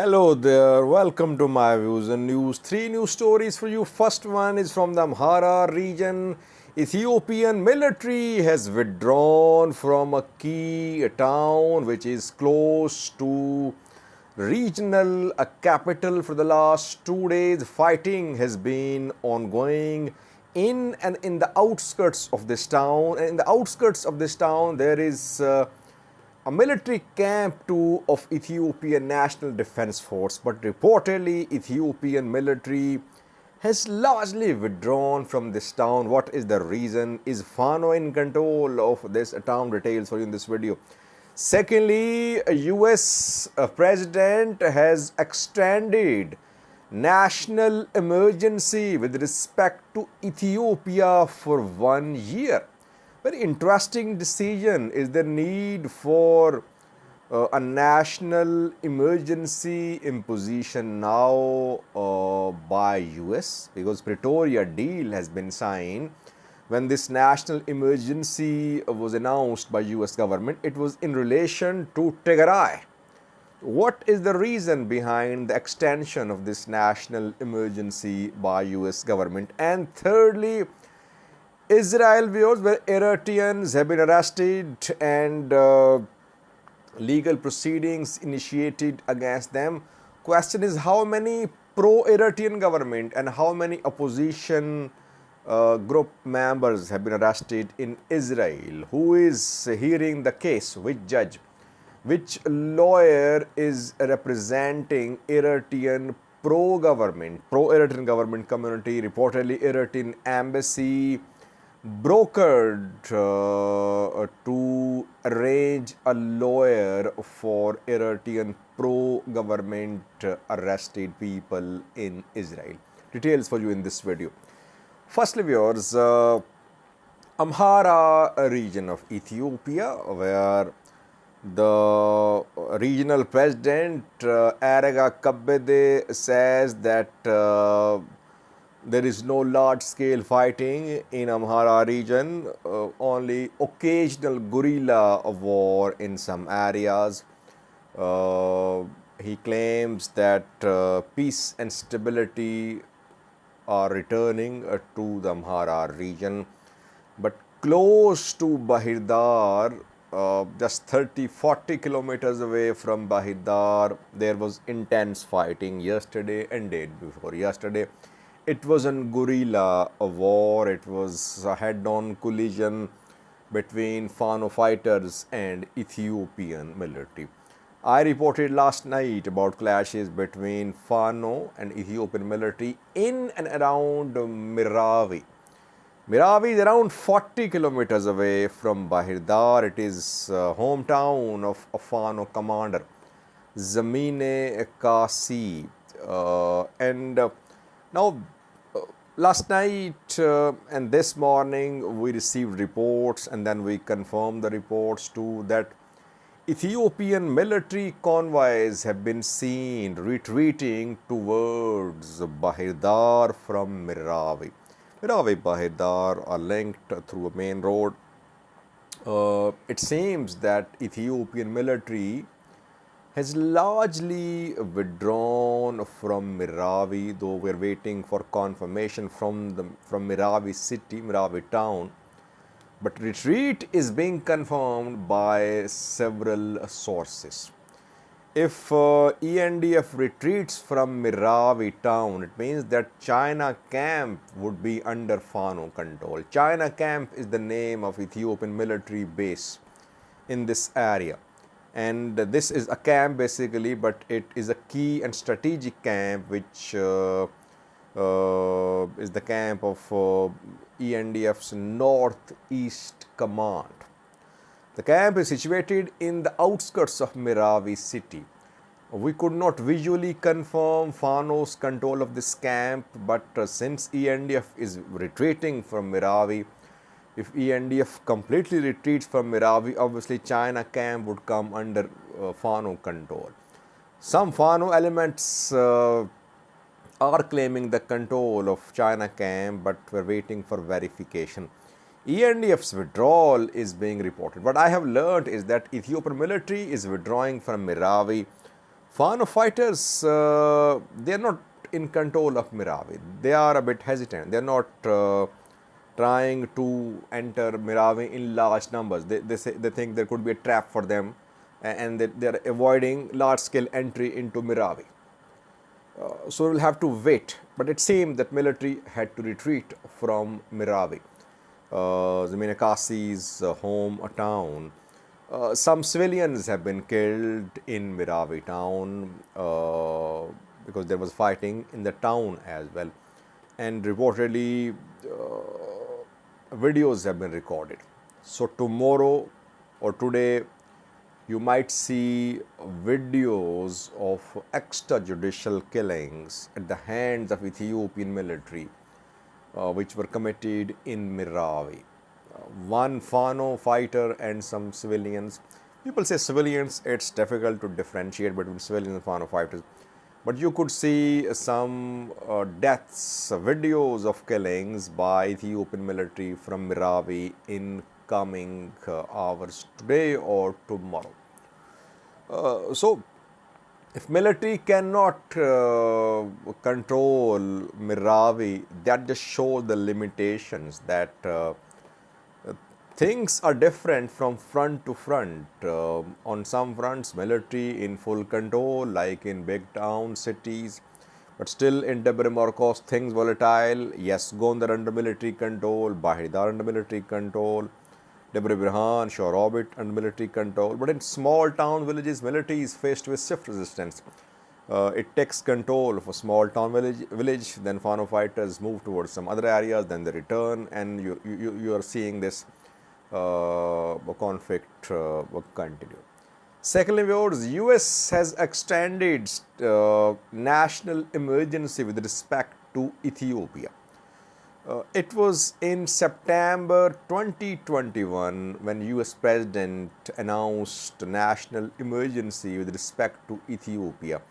Hello there, welcome to my views and news. Three news stories for you. First one is from the Amhara region. Ethiopian military has withdrawn from a key town which is close to regional capital for the last 2 days. Fighting has been ongoing in the outskirts of this town. And in the outskirts of this town, there is a military camp too of Ethiopian National Defense Force, but reportedly Ethiopian military has largely withdrawn from this town. What is the reason? Is Fano in control of this town? Details for you in this video. Secondly, a US president has extended national emergency with respect to Ethiopia for 1 year. Very interesting decision. Is there need for a national emergency imposition now by US? Because Pretoria deal has been signed. When this national emergency was announced by US government, it was in relation to Tigray. What is the reason behind the extension of this national emergency by US government? And thirdly, Israel viewers where Eritreans have been arrested and legal proceedings initiated against them. Question is, how many pro-Eritrean government and how many opposition group members have been arrested in Israel? Who is hearing the case? Which judge? Which lawyer is representing Eritrean pro-Eritrean government community? Reportedly, Eritrean embassy brokered to arrange a lawyer for Eritrean pro-government arrested people in Israel. Details for you in this video. Firstly, viewers, Amhara region of Ethiopia, where the regional president Arega Kabbede says that there is no large-scale fighting in Amhara region, only occasional guerrilla war in some areas. He claims that peace and stability are returning to the Amhara region. But close to Bahirdar, just 30-40 kilometers away from Bahirdar, there was intense fighting yesterday and day before yesterday. It was a guerrilla war. It was a head-on collision between Fano fighters and Ethiopian military. I reported last night about clashes between Fano and Ethiopian military in and around Meravi. Meravi is around 40 kilometers away from Bahirdar. It is hometown of a Fano commander, Zamine Kasi. Now, last night and this morning we received reports, and then we confirmed the reports too, that Ethiopian military convoys have been seen retreating towards Bahirdar from Meravi. Meravi and Bahirdar are linked through a main road. It seems that Ethiopian military has largely withdrawn from Meravi, though we're waiting for confirmation from Meravi city, Meravi town. But retreat is being confirmed by several sources. If ENDF retreats from Meravi town, it means that China camp would be under Fano control. China camp is the name of Ethiopian military base in this area. And this is a camp basically, but it is a key and strategic camp which is the camp of ENDF's Northeast Command. The camp is situated in the outskirts of Meravi city. We could not visually confirm Fano's control of this camp, but since ENDF is retreating from Meravi, if ENDF completely retreats from Meravi, obviously China camp would come under Fano control. Some Fano elements are claiming the control of China camp, but we're waiting for verification. ENDF's withdrawal is being reported. What I have learned is that Ethiopian military is withdrawing from Meravi Fano fighters, they are not in control of Meravi. They are a bit hesitant. They are not trying to enter Meravi in large numbers. They think there could be a trap for them, and they are avoiding large scale entry into Meravi. So we'll have to wait. But it seemed that military had to retreat from Meravi, Zeminakasi's hometown. Some civilians have been killed in Meravi town because there was fighting in the town as well, and reportedly videos have been recorded. So tomorrow or today, you might see videos of extrajudicial killings at the hands of Ethiopian military, which were committed in Meravi. One Fano fighter and some civilians. People say civilians, it's difficult to differentiate between civilians and Fano fighters. But you could see some deaths, videos of killings by Ethiopian military from Meravi in coming hours today or tomorrow. So, if military cannot control Meravi, that just shows the limitations that things are different from front to front. On some fronts, military in full control, like in big town cities, but still in Debre Marcos, things volatile. Yes, Gondar under military control, Bahidar under military control, Debre Birhan, Shorobit under military control. But in small town villages, military is faced with swift resistance. It takes control of a small town village, then Fano fighters move towards some other areas, then they return, and you are seeing this conflict will continue. Secondly, viewers, US has extended national emergency with respect to Ethiopia. It was in September 2021 when US President announced national emergency with respect to Ethiopia.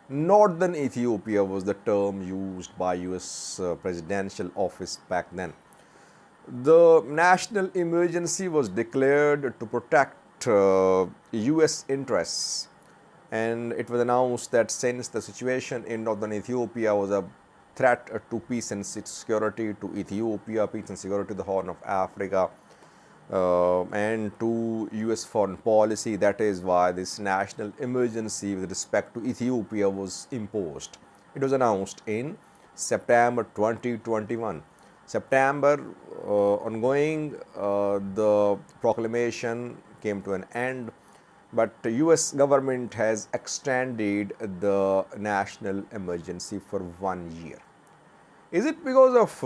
Northern Ethiopia was the term used by US presidential office back then. The national emergency was declared to protect US interests, and it was announced that since the situation in northern Ethiopia was a threat to peace and security to Ethiopia, peace and security to the Horn of Africa, and to US foreign policy, that is why this national emergency with respect to Ethiopia was imposed. It was announced in September 2021. September ongoing, the proclamation came to an end, but the US government has extended the national emergency for 1 year. Is it because of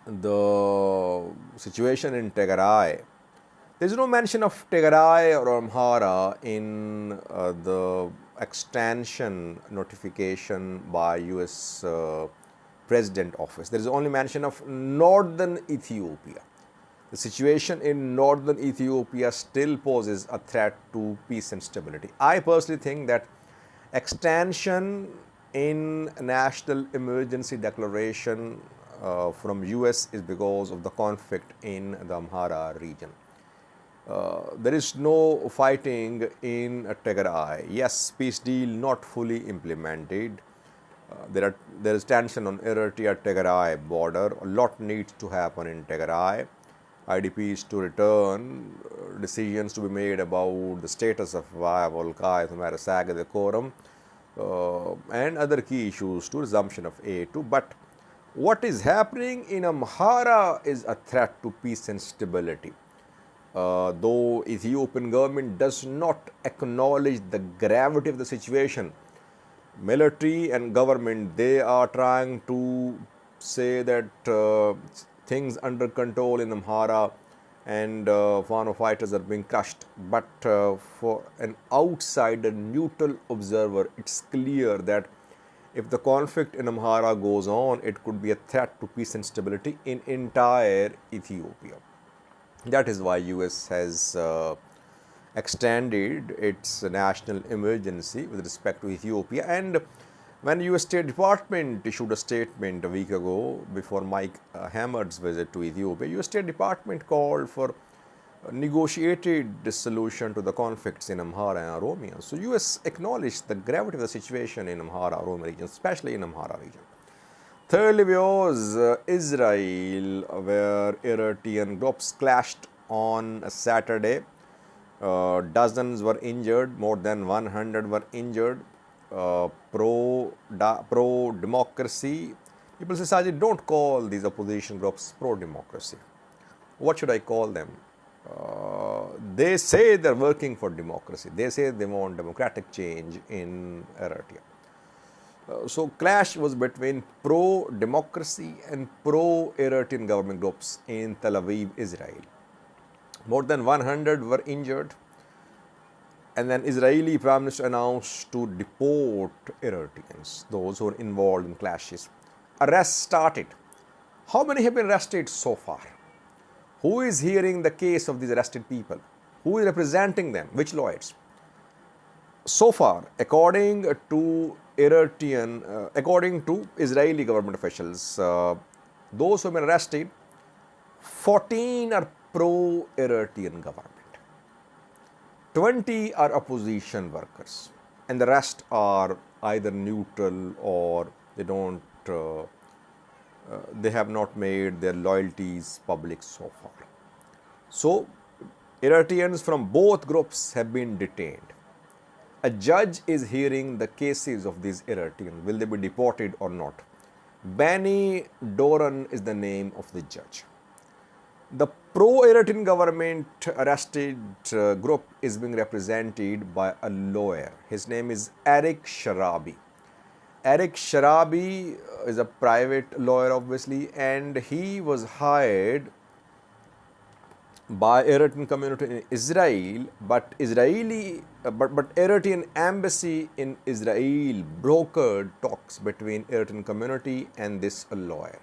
the situation in Tigray? There is no mention of Tigray or Amhara in the extension notification by US President office. There is only mention of northern Ethiopia. The situation in northern Ethiopia still poses a threat to peace and stability. I personally think that extension in national emergency declaration from US is because of the conflict in the Amhara region. There is no fighting in Tigray. Yes, peace deal not fully implemented. There is tension on Eritrea-Tigray border. A lot needs to happen in Tigray. IDPs to return, decisions to be made about the status of viable Amhara decorum, and other key issues to resumption of aid too. But what is happening in Amhara is a threat to peace and stability. Though Ethiopian government does not acknowledge the gravity of the situation, military and government, they are trying to say that things under control in Amhara and Fano fighters are being crushed. But for an outsider, neutral observer, it's clear that if the conflict in Amhara goes on, it could be a threat to peace and stability in entire Ethiopia. That is why US has extended its national emergency with respect to Ethiopia. And when US State Department issued a statement a week ago before Mike Hammer's visit to Ethiopia, US State Department called for negotiated the solution to the conflicts in Amhara and Oromia. So US acknowledged the gravity of the situation in Amhara, Oromia region, especially in Amhara region. Thirdly was Israel, where Eritrean groups clashed on a Saturday. Dozens were injured, more than 100 were injured. Pro-democracy. People say, Sajid, don't call these opposition groups pro-democracy. What should I call them? They say they're working for democracy. They say they want democratic change in Eritrea. So clash was between pro-democracy and pro-Eritrean government groups in Tel Aviv, Israel. More than 100 were injured, and then Israeli Prime Minister announced to deport Eritreans, those who were involved in clashes. Arrests started. How many have been arrested so far? Who is hearing the case of these arrested people? Who is representing them? Which lawyers? So far, according to Israeli government officials, those who have been arrested, 14 are pro-Eritrean government, 20 are opposition workers, and the rest are either neutral or they have not made their loyalties public so far. So, Eritreans from both groups have been detained. A judge is hearing the cases of these Eritreans. Will they be deported or not? Bani Doran is the name of the judge. The pro-Eritrean government arrested group is being represented by a lawyer. His name is Eric Sharabi. Eric Sharabi is a private lawyer, obviously, and he was hired by Eritrean community in Israel, but Eritrean embassy in Israel brokered talks between Eritrean community and this lawyer.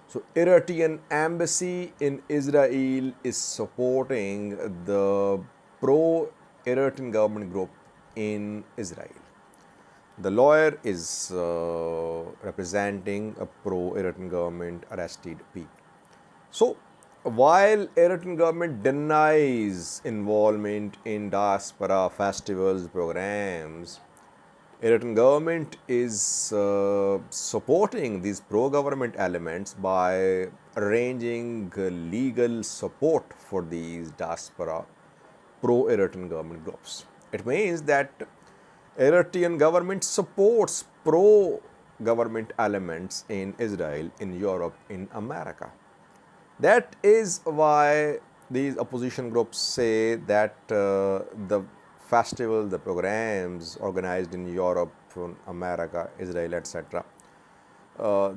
So Eritrean embassy in Israel is supporting the pro-Eritrean government group in Israel. The lawyer is representing a pro-Eritrean government arrested people. So while Eritrean government denies involvement in diaspora festivals, programs, Eritrean government is supporting these pro-government elements by arranging legal support for these diaspora pro-Eritrean government groups. It means that Eritrean government supports pro-government elements in Israel, in Europe, in America. That is why these opposition groups say that the festival, the programs organized in Europe, America, Israel, etc.,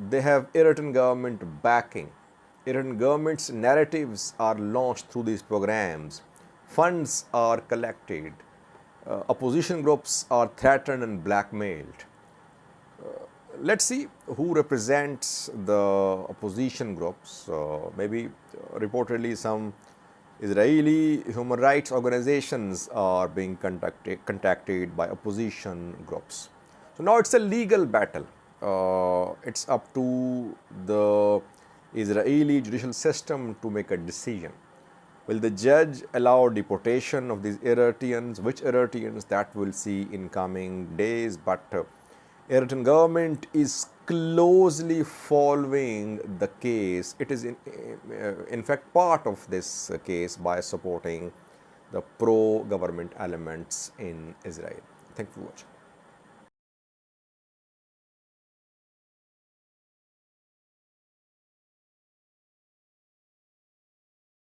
they have Eritrean government backing. Eritrean government's narratives are launched through these programs. Funds are collected. Opposition groups are threatened and blackmailed. Let's see who represents the opposition groups. Maybe reportedly some Israeli human rights organizations are being contacted by opposition groups. So now it's a legal battle. It's up to the Israeli judicial system to make a decision. Will the judge allow deportation of these Eritreans? Which Eritreans? That we'll see in coming days. But Eritrean government is closely following the case. It is in fact part of this case by supporting the pro-government elements in Israel. Thank you for watching.